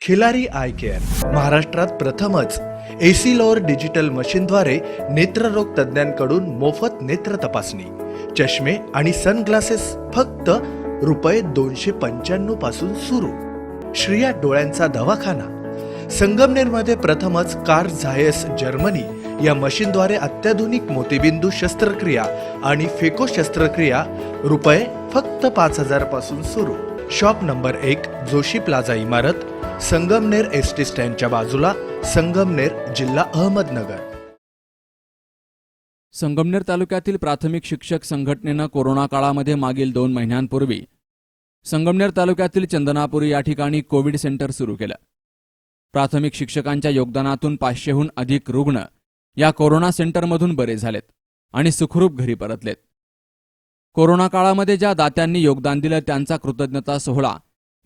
Khillari I care महाराष्ट्रात प्रथमच AC lower digital मशीनद्वारे नेत्ररोग तज्ज्ञांकडून मोफत नेत्र तपासणी, चष्मे आणि सनग्लासेस फक्त ₹295 पासून सुरू. श्रिया डोळ्यांचा दवाखाना संगमनेरमध्ये प्रथमच कार्ल झायस जर्मनी या मशीनद्वारे अत्याधुनिक मोतीबिंदू शस्त्रक्रिया आणि फेको शस्त्रक्रिया फक्त ₹5000 पासून सुरू. शॉप नंबर 1, जोशी प्लाझा इमारत, संगमनेर एसटी स्टँडच्या बाजूला, संगमनेर, जिल्हा अहमदनगर. संगमनेर तालुक्यातील प्राथमिक शिक्षक संघटनेनं कोरोना काळामध्ये मागील 2 महिन्यांपूर्वी संगमनेर तालुक्यातील चंदनापुरी या ठिकाणी कोविड सेंटर सुरू केलं. प्राथमिक शिक्षकांच्या योगदानातून 500हून अधिक रुग्ण या कोरोना सेंटरमधून बरे झालेत आणि सुखरूप घरी परतलेत. कोरोना काळामध्ये ज्या दात्यांनी योगदान दिलं त्यांचा कृतज्ञता सोहळा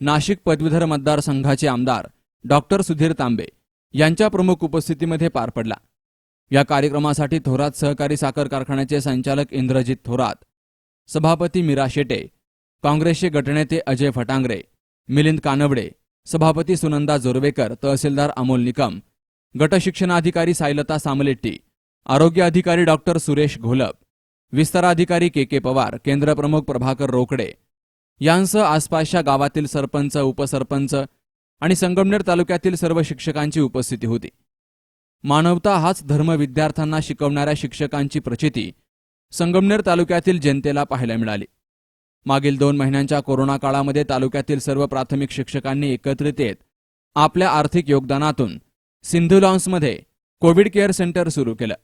नाशिक पदवीधर मतदारसंघाचे आमदार डॉक्टर सुधीर तांबे यांच्या प्रमुख उपस्थितीमध्ये पार पडला. या कार्यक्रमासाठी थोरात सहकारी साखर कारखान्याचे संचालक इंद्रजित थोरात, सभापती मीरा शेटे, काँग्रेसचे गटनेते अजय फटांगरे, मिलिंद कानवडे, सभापती सुनंदा जोरवेकर, तहसीलदार अमोल निकम, गटशिक्षणाधिकारी सायलता सामलेट्टी, आरोग्य अधिकारी डॉक्टर सुरेश घोलप, विस्ताराधिकारी के पवार, केंद्रप्रमुख प्रभाकर रोकडे यांसह आसपासच्या गावातील सरपंच, उपसरपंच आणि संगमनेर तालुक्यातील सर्व शिक्षकांची उपस्थिती होती. मानवता हाच धर्म विद्यार्थ्यांना शिकवणाऱ्या शिक्षकांची प्रचिती संगमनेर तालुक्यातील जनतेला पाहायला मिळाली. मागील 2 महिन्यांच्या कोरोना काळामध्ये तालुक्यातील सर्व प्राथमिक शिक्षकांनी एकत्रित येत आपल्या आर्थिक योगदानातून सिंधू लॉन्समध्ये कोविड केअर सेंटर सुरू केलं.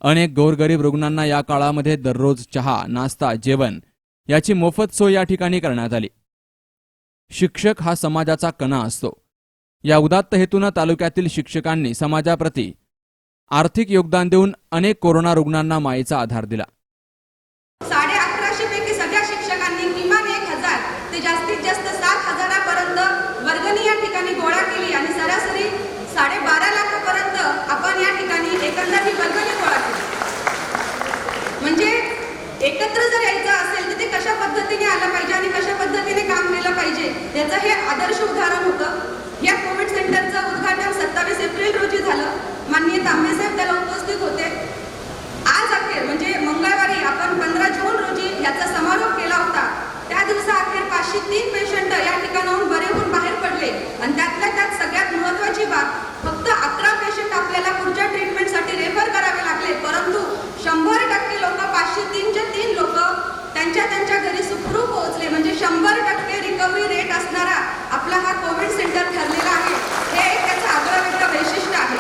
अनेक गोरगरीब रुग्णांना या काळामध्ये दररोज चहा, नाश्ता, जेवण याची मोफत सोय या ठिकाणी करण्यात आली. शिक्षक हा समाजाचा कणा असतो. या उदात्त हेतूनं तालुक्यातील शिक्षकांनी समाजाप्रती आर्थिक योगदान देऊन अनेक कोरोना रुग्णांना मायेचा आधार दिला. 1150 पैकी सगळ्या शिक्षकांनी किमान 1000 ते जास्तीत जास्त 7000 पर्यंत वर्गणी या ठिकाणी गोळा केली आणि सरासरी 12.5 लाखापर्यंत आपण या ठिकाणी एकंदर ही वर्गणी गोळा केली. म्हणजे एकत्र जर यायचं असेल तर ते कशा पद्धतीने आलं पाहिजे आणि कशा पद्धतीने काम केलं पाहिजे याचं हे आदर्श उदाहरण होतं. या कोविड सेंटरचं उद्घाटन 27 एप्रिल रोजी झालं. माननीय तांबे साहेब त्याला उपस्थित होते. आज अखेर म्हणजे मंगळवारी आपण 15 जून रोजी याचा समारोप केला होता. त्या दिवसाअखेर 503 पेशंट या ठिकाणाहून बरे होऊन बाहेर पडले आणि त्यातल्या त्यात सगळ्यात महत्त्वाची बाब फक्त 11 पेशंट आपल्याला पुढच्या ट्रीटमेंटसाठी रेफर करावे लागले, परंतु 100% लोक 503चे 3 लोक त्यांच्या घरी सुखरूप पोहोचले. म्हणजे 100% रिकव्हरी रेट असणारा आपला हा कोविड सेंटर ठरलेला आहे. हे एक त्याचं आगळंवेगळं वैशिष्ट्य आहे.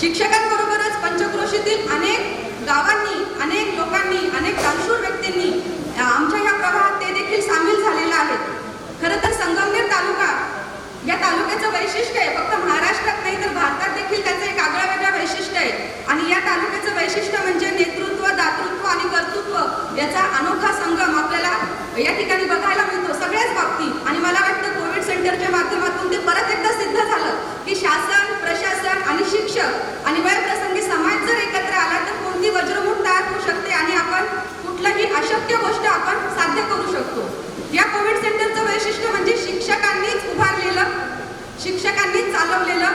शिक्षकांबरोबरच पंचक्रोशीतील अनेक गावांनी, अनेक लोकांनी, अनेक दानशूर व्यक्तींनी आमच्या या प्रवाहात ते देखील सामील झालेले आहेत. खरं तर संगमनेर तालुका या तालुक्याचं वैशिष्ट्य आहे. फक्त महाराष्ट्रात नाही तर भारतात देखील त्याचं एक आगळंवेगळं वैशिष्ट्य आहे. आणि या तालुक्याचं वैशिष्ट्य म्हणजे नेतृत्व, दातृत्व आणि कर्तृत्व याचा अनोखा संगम आपल्याला या ठिकाणी बघायला मिळतो सगळ्याच बाबतीत. आणि मला वाटतं कोविड सेंटरच्या माध्यमातून ते परत एकदा सिद्ध झालं की शासन, प्रशासन आणि शिक्षक आणि वेळप्रसंगी समाज जर एकत्र आला तर कोणती वज्रमुठ तयार होऊ शकते आणि आपण कुठलीही अशक्य गोष्ट आपण साध्य करू शकतो. या कोविड सेंटरचं वैशिष्ट्य म्हणजे शिक्षकांनीच उभारलेलं, शिक्षकांनीच चालवलेलं,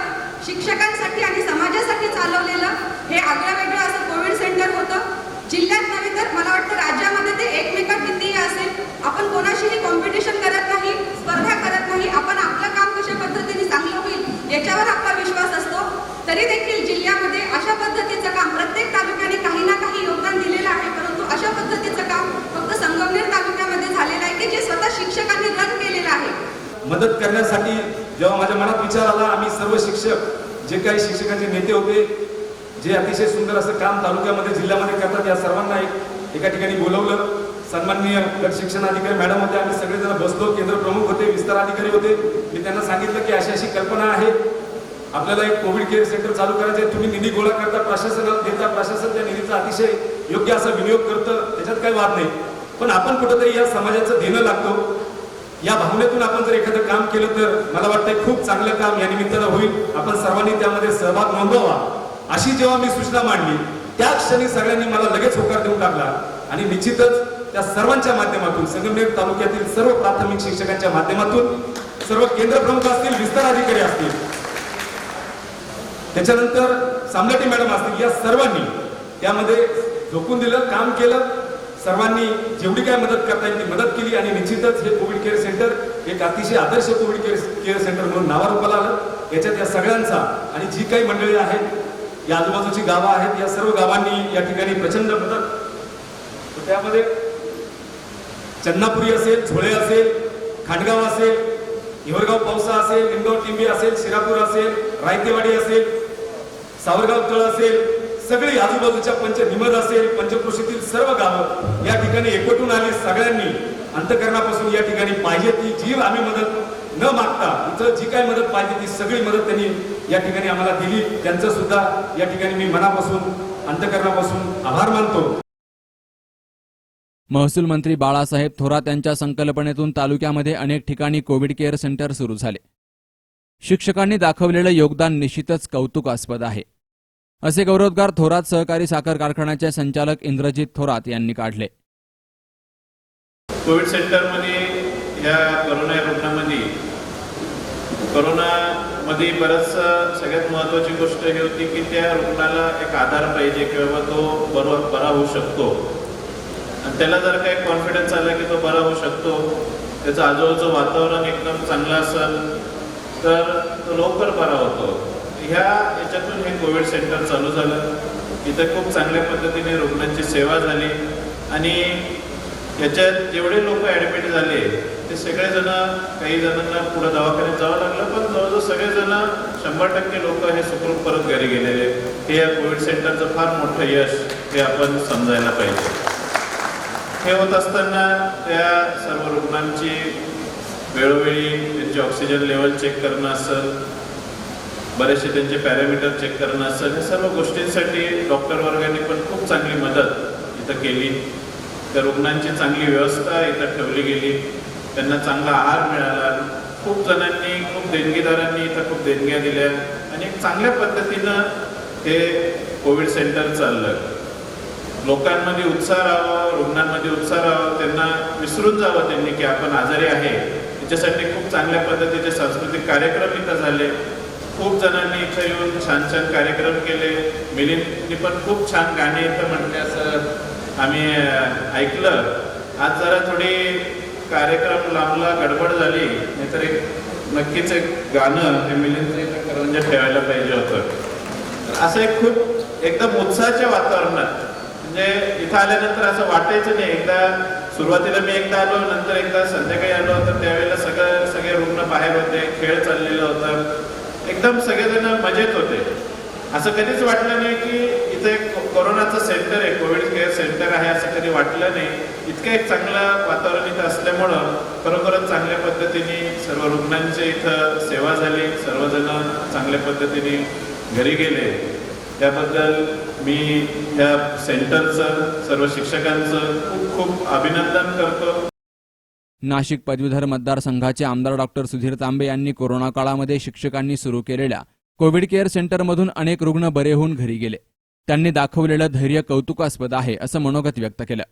शिक्षकांसाठी आणि समाजासाठी चालवलेलं हे आगळंवेगळं असं कोविड सेंटर होतं. जिल्ह्यात नव्हे तर मला वाटतं राज्यामध्ये ते एकमेकात कितीही असेल. आपण कोणाशीही कॉम्पिटिशन करत नाही, स्पर्धा करत नाही. आपण आपलं काम कशा पद्धतीने चांगलं होईल याच्यावर आपला विश्वास असतो. तरी देखील जिल्ह्यामध्ये अशा पद्धतीचं काम प्रत्येक तालुक्याने काही ना काही योगदान दिलेलं आहे, परंतु अशा पद्धतीचं काम फक्त संगमनेर तालुक्यामध्ये झालेलं आहे की जे स्वतः शिक्षकांनी रन केलेलं आहे. मदत करण्यासाठी जेव्हा माझ्या मनात विचार आला, आम्ही सर्व शिक्षक जे काही शिक्षकांचे नेते होते, जे अतिशय सुंदर असं काम तालुक्यामध्ये, जिल्ह्यामध्ये करतात, या सर्वांना एका ठिकाणी बोलवलं. सन्माननीय गट शिक्षणाधिकारी मॅडम होते, आम्ही सगळेजण बसलो. केंद्र प्रमुख होते, विस्तार अधिकारी होते. मी त्यांना सांगितलं की अशी कल्पना आहे, आपल्याला एक कोविड केअर सेंटर चालू करायचं आहे. तुम्ही निधी गोळा करता, प्रशासनाला देता, प्रशासन त्या निधीचा अतिशय योग्य असा विनियोग करतं, त्याच्यात काही वाद नाही. पण आपण कुठंतरी या समाजाचं देणं लागतो. या भावनेतून आपण जर एखादं काम केलं तर मला वाटतं खूप चांगलं काम या निमित्तानं होईल. आपण सर्वांनी त्यामध्ये सहभाग नोंदवावा अशी जेव्हा मी सूचना मांडली त्या क्षणी सगळ्यांनी मला लगेच होकार देऊन टाकला. आणि निश्चितच त्या सर्वांच्या माध्यमातून, संगमनेर तालुक्यातील सर्व प्राथमिक शिक्षकांच्या माध्यमातून सर्व केंद्र प्रमुख असतील, विस्तार अधिकारी असतील, त्याच्यानंतर सामलाटी मॅडम असतील, या सर्वांनी त्यामध्ये झोकून दिलं, काम केलं. सर्वांनी जेवढी काय मदत करता येईल ती मदत केली आणि निश्चितच हे कोविड केअर सेंटर एक अतिशय आदर्श कोविड केअर सेंटर म्हणून नावारूपाला आलं. याच्यात या सगळ्यांचा आणि जी काही मंडळी आहेत, या आजूबाजूची गावं आहेत, या सर्व गावांनी या ठिकाणी प्रचंड मदत. त्यामध्ये चन्नापुरी असेल, झोळे असेल, खांडगाव असेल, हिवरगाव पावसा असेल, लिंगाव टिंबी असेल, शिरापूर असेल, रायतेवाडी असेल, सावरगाव तळ असेल, सगळी आजूबाजूच्या निमद असेल, पंचक्रोशीतील सर्व गावं या ठिकाणी एकवटून आली. सगळ्यांनी अंतकरणापासून या ठिकाणी पाहिजे ती जी आम्ही मदत न मागता इथं जी काय मदत पाहिजे ती सगळी मदत त्यांनी या ठिकाणी आम्हाला दिली. त्यांचं सुद्धा या ठिकाणी मी मनापासून अंतकरणापासून आभार मानतो. महसूल मंत्री बाळासाहेब थोरात यांच्या संकल्पनेतून तालुक्यामध्ये अनेक ठिकाणी कोविड केअर सेंटर सुरू झाले. शिक्षकांनी दाखवलेलं योगदान निश्चितच कौतुकास्पद आहे, असे गौरवोद्गार थोरात सहकारी साखर कारखान्याचे संचालक इंद्रजित थोरात यांनी काढले. कोविड सेंटरमध्ये या कोरोना रुग्णामध्ये कोरोनामध्ये सगळ्यात महत्त्वाची गोष्ट ही होती की त्या रुग्णाला एक आधार पाहिजे किंवा तो बरा होऊ शकतो. आणि त्याला जर काही कॉन्फिडन्स आला की तो बरा होऊ शकतो, त्याचं आजूबाजूचं वातावरण एकदम चांगलं असेल तर तो लवकर बरा होतो. याच्यातून हे कोविड सेंटर चालू झालं. इथं खूप चांगल्या पद्धतीने रुग्णांची सेवा झाली आणि याच्यात जेवढे लोक ॲडमिट झाले ते सगळेजण, काही जणांना पुढे दवाखान्यात जावं लागलं, पण जवळजवळ सगळेजण 100% लोक हे सुखरूप परत घरी गेलेले. हे या कोविड सेंटरचं फार मोठं यश हे आपण समजायला पाहिजे. हे होत असताना त्या सर्व रुग्णांची वेळोवेळी त्यांची ऑक्सिजन लेवल चेक करणं असेल, बरेचसे त्यांचे पॅरामीटर चेक करणं असेल, या सर्व गोष्टींसाठी डॉक्टर वर्गाने पण खूप चांगली मदत इथं केली. त्या रुग्णांची चांगली व्यवस्था इथं ठेवली गेली, त्यांना चांगला आहार मिळाला. खूप जणांनी, खूप देणगीदारांनी इथं खूप देणग्या दिल्या आणि एक चांगल्या पद्धतीनं हे कोविड सेंटर चाललं. लोकांमध्ये उत्साह राहावा, रुग्णांमध्ये उत्साह राहावा, त्यांना विसरून जावं त्यांनी की आपण आजारी आहे. याच्यासाठी खूप चांगल्या पद्धतीचे सांस्कृतिक कार्यक्रम इथं झाले. खूप जणांनी इथं येऊन छान छान कार्यक्रम केले. मिलिंदनी पण खूप छान गाणी इथं म्हटले असं आम्ही ऐकलं. आज जरा थोडी कार्यक्रम लांबला, गडबड झाली, नाहीतर नक्कीच एक गाणं हे मिलिंदचं इथं करंजा ठेवायला पाहिजे होतं. असं एक खूप एकदम उत्साहाच्या वातावरणात, म्हणजे इथं आल्यानंतर असं वाटायचं नाही. एकदा सुरुवातीला मी एकदा आलो, नंतर एकदा संध्याकाळी आलो, तर त्यावेळेला सगळे रुग्ण बाहेर होते, खेळ चाललेलं होतं, एकदम सगळेजण मजेत होते. असं कधीच वाटलं नाही की इथं एक कोरोनाचं सेंटर आहे, कोविड केअर सेंटर आहे, असं कधी वाटलं नाही. इतकं एक चांगलं वातावरण इथं असल्यामुळं खरोखरच चांगल्या पद्धतीने सर्व रुग्णांची इथं सेवा झाली. सर्वजण चांगल्या पद्धतीने घरी गेले. त्याबद्दल मी या सेंटरचं, सर्व शिक्षकांचं खूप खूप अभिनंदन करतो. नाशिक पदवीधर मतदारसंघाचे आमदार डॉक्टर सुधीर तांबे यांनी कोरोना काळामध्ये शिक्षकांनी सुरू केलेल्या कोविड केअर सेंटरमधून अनेक रुग्ण बरे होऊन घरी गेले. त्यांनी दाखवलेलं धैर्य कौतुकास्पद आहे, असं मनोगत व्यक्त केलं.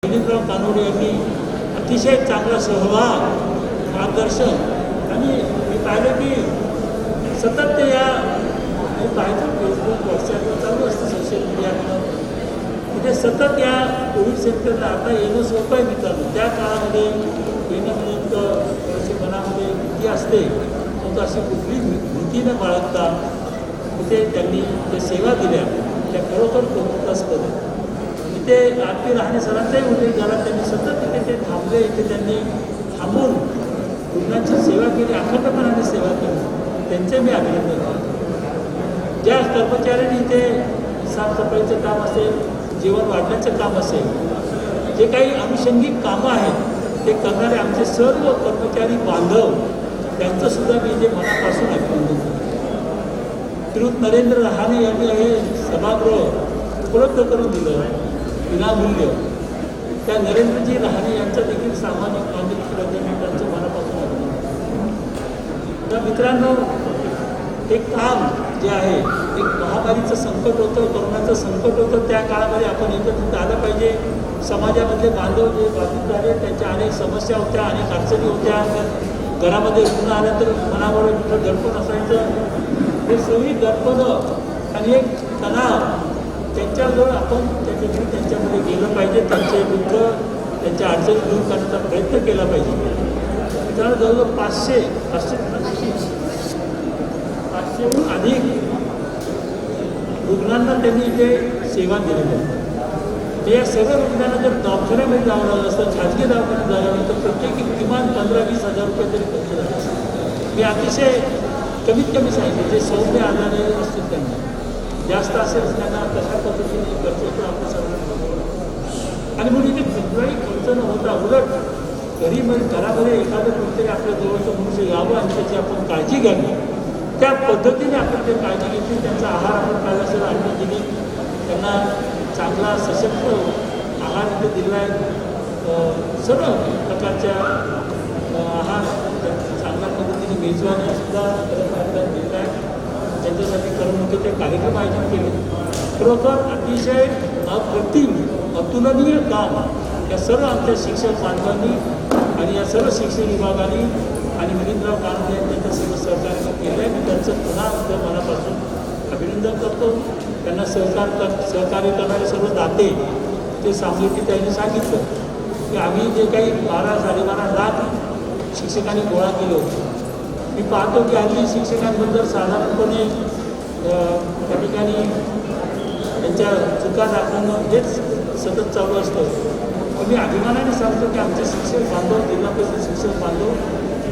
विनीतराव कानोडे यांनी अतिशय चांगला सहभाग, मार्गदर्शन आणि मी पाहिलं की सतत ते मी पाहिजे फेसबुक, व्हॉट्सॲपवर चालू असतं, सोशल मीडियावर म्हणजे सतत या कोविड सेंटरला आता येणं सोपं आहे मित्रांनो. त्या काळामध्ये येणं म्हणजे थोडीशी मनामध्ये भीती असते, परंतु अशी कुठली भीती न बाळगता तिथे त्यांनी जे सेवा दिल्या त्या खरोखर कौतुकास्पद आहे. इथे आरती राहणे सरांचाही उल्लेख झाला. त्यांनी सतत तिथे ते थांबले, इथे त्यांनी थांबून रुग्णांची सेवा केली, अखंडपणाने सेवा केली. त्यांचे मी अभिनंदन करतो. ज्या कर्मचाऱ्यांनी इथे साफसफाईचं काम असेल, जेवण वाढण्याचं काम असेल, जे काही अनुषंगिक कामं आहेत ते करणारे आमचे सर्व कर्मचारी बांधव, त्यांचंसुद्धा मी इथे मनापासून अभिनंदन करतो. श्रीयुत नरेंद्र रहाणे यांनी हे सभागृह उपलब्ध करून दिलं विनामूल्य. त्या नरेंद्रजी रहाणे यांचं देखील सामाजिक कामगिरीबद्दल मी त्यांचं मनापासून अभिनंदन. तर मित्रांनो, हे काम जे आहे, एक महामारीचं संकट होतं, कोरोनाचं संकट होतं, त्या काळामध्ये आपण एकत्रित आलं पाहिजे. समाजामधले बांधव जे बाधित झाले त्यांच्या अनेक समस्या होत्या, अनेक अडचणी होत्या, घरामध्ये रुग्ण आलं तर मनावर एक दडपण असायचं. हे सगळी दडपणं आणि एक तणाव त्यांच्याजवळ आपण त्याच्याकडे त्यांच्यामध्ये गेलं पाहिजे. त्यांचे दुःख त्यांच्या अडचणी दूर करण्याचा प्रयत्न केला पाहिजे. त्यामुळे जवळजवळ 500हून अधिक रुग्णांना त्यांनी इथे सेवा दिलेली आहे. तर या सगळ्या रुग्णांना जर दवाखान्यामध्ये जावं लागलं असतं, खाजगी दवाखान्यात जावं लागलं तर प्रत्येकी किमान 15-20 हजार रुपये तरी खर्च झाला असतो. मी अतिशय कमीत कमी सांगितलं जे सौम्य आजार असतील त्यांना, जास्त असेल त्यांना कशा पद्धतीने खर्च होतो आपण सर्वांना. आणि म्हणून इथे कुठलाही खर्च न होता उलट घरामध्ये एखादं कोणतरी आपल्या जवळचं मनुष्य यावं आणि त्याची आपण काळजी घ्यावी. त्या पद्धतीने आपण ते काळजी घेतली. त्यांचा आहार आपण पाहिला असेल आणून दिली, त्यांना चांगला सशक्त आहार इथे दिला आहे. सर्व प्रकारच्या आहार चांगल्या पद्धतीने मेजवानीसुद्धा आपल्याला दिला आहे. त्यांच्यासाठी करमणुकीचे कार्यक्रम आयोजित केले. खरोखर अतिशय अप्रतिम अतुलनीय काम या सर्व आमच्या शिक्षक बांधवांनी आणि या सर्व शिक्षण विभागाने आणि मिलिंदराव कानडे यांच्या सर्व सहकार्याने केलं आहे. मी त्यांचं पुन्हा एकदा मनापासून अभिनंदन करतो. त्यांना सहकार्य करणारे सर्व दाते ते सांगितले, त्यांनी सांगितलं की आम्ही जे काही 12-12.5 लाख शिक्षकांनी गोळा केले होते. मी पाहतो की हल्ली शिक्षकांबद्दल साधारणपणे त्या ठिकाणी त्यांच्या चुका दाखवणं हेच सतत चालू असतं. पण मी अभिमानाने सांगतो की आमचे शिक्षक बांधव, जिल्हा परिषद शिक्षक बांधव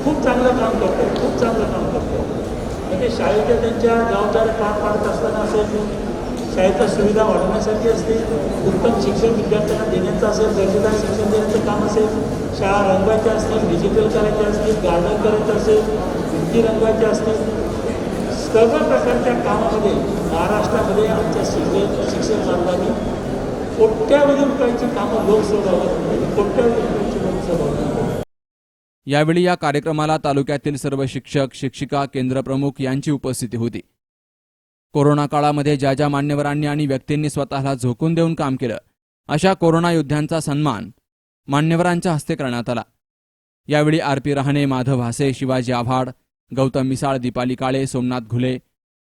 खूप चांगलं काम करतात, खूप चांगलं काम करतात. म्हणजे शाळेच्या त्यांच्या जबाबदाऱ्या पार पाडत असताना असेल, शाळेच्या सुविधा वाढवण्यासाठी असतील, उत्तम शिक्षण विद्यार्थ्यांना देण्याचं असेल, दर्जेदार शिक्षण देण्याचं काम असेल, शाळा रंगवायच्या असतील, डिजिटल करायच्या असतील, गार्डन करायचं असेल, भिंती रंगवायच्या असतील, सर्व प्रकारच्या कामामध्ये महाराष्ट्रामध्ये आमच्या शिक्षक बांधवांनी कोट्यावधी रुपयाची कामं लोकसभावर कोट्यावधी रुपयाची लोकसभावर. यावेळी या कार्यक्रमाला तालुक्यातील सर्व शिक्षक, शिक्षिका, केंद्रप्रमुख यांची उपस्थिती होती. कोरोना काळामध्ये ज्या ज्या मान्यवरांनी आणि व्यक्तींनी स्वतःला झोकून देऊन काम केलं अशा कोरोना योद्ध्यांचा सन्मान मान्यवरांच्या हस्ते करण्यात आला. यावेळी आर.पी. रहाणे, माधव हासे, शिवाजी आव्हाड, गौतम मिसाळ, दीपाली काळे, सोमनाथ घुले,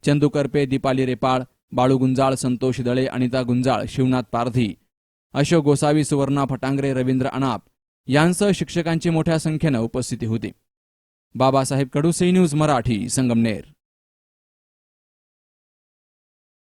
चंदू करपे, दीपाली रेपाळ, बाळू गुंजाळ, संतोष दळे, अनिता गुंजाळ, शिवनाथ पारधी, अशोक गोसावी, सुवर्णा फटांगरे, रवींद्र अनाप यांसह शिक्षकांची मोठ्या संख्येनं उपस्थिती होती. बाबासाहेब कडू, सी न्यूज मराठी, संगमनेर.